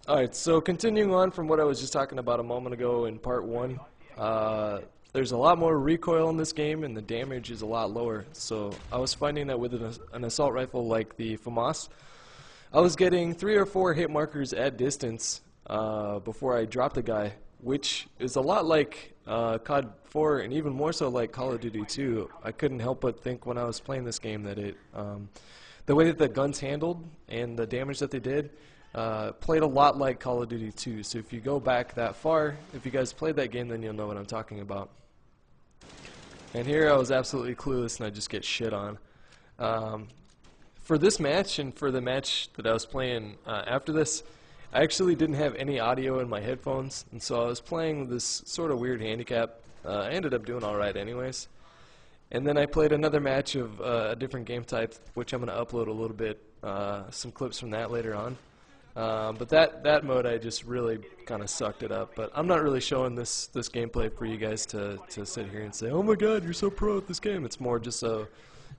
Alright, so continuing on from what I was just talking about a moment ago in part 1, there's a lot more recoil in this game and the damage is a lot lower. So I was finding that with an assault rifle like the FAMAS, I was getting 3 or 4 hit markers at distance before I dropped the guy, which is a lot like COD 4 and even more so like Call of Duty 2. I couldn't help but think when I was playing this game that the way that the guns handled and the damage that they did played a lot like Call of Duty 2. So if you go back that far, if you guys played that game, then you'll know what I'm talking about. And here I was absolutely clueless and I just get shit on. For this match and for the match that I was playing after this, I actually didn't have any audio in my headphones, and so I was playing with this sort of weird handicap. I ended up doing alright anyways. And then I played another match of a different game type, which I'm going to upload a little bit, some clips from that later on. But that mode I just really kind of sucked it up. But I'm not really showing this gameplay for you guys to sit here and say, oh my god, you're so pro at this game. It's more just so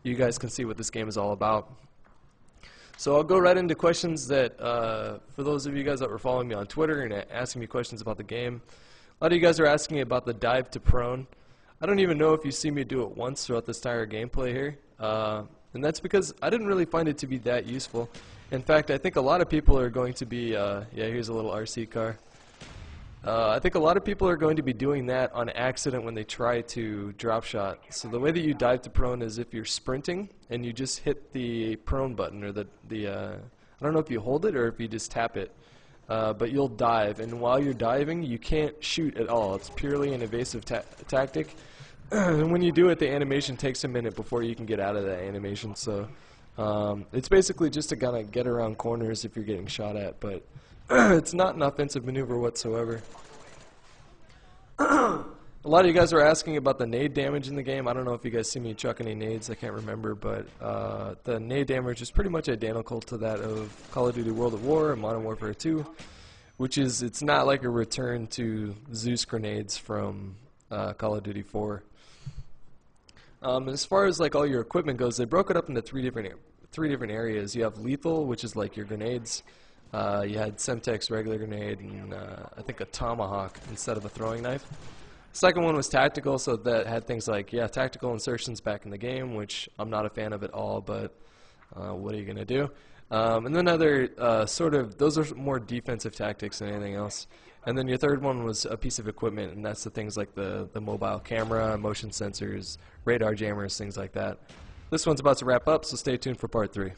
you guys can see what this game is all about. So I'll go right into questions that, for those of you guys that were following me on Twitter and asking me questions about the game, a lot of you guys are asking me about the dive to prone. I don't even know if you see me do it once throughout this entire gameplay here, and that's because I didn't really find it to be that useful. In fact, I think a lot of people are going to be, yeah, here's a little RC car. I think a lot of people are going to be doing that on accident when they try to drop shot. So the way that you dive to prone is if you're sprinting and you just hit the prone button, or I don't know if you hold it or if you just tap it, but you'll dive, and while you're diving you can't shoot at all. It's purely an evasive tactic. And when you do it, the animation takes a minute before you can get out of that animation. So it's basically just to kind of get around corners if you're getting shot at, but it's not an offensive maneuver whatsoever. A lot of you guys are asking about the nade damage in the game. I don't know if you guys see me chuck any nades, I can't remember, but the nade damage is pretty much identical to that of Call of Duty World at War and Modern Warfare 2, which is, it's not like a return to Zeus grenades from Call of Duty 4. As far as like all your equipment goes, they broke it up into three different areas. You have lethal, which is like your grenades. You had Semtex regular grenade, and I think a tomahawk instead of a throwing knife. Second one was tactical, so that had things like, yeah, tactical insertions back in the game, which I'm not a fan of at all, but what are you going to do? And then other those are more defensive tactics than anything else. And then your third one was a piece of equipment, and that's the things like the mobile camera, motion sensors, radar jammers, things like that. This one's about to wrap up, so stay tuned for part 3.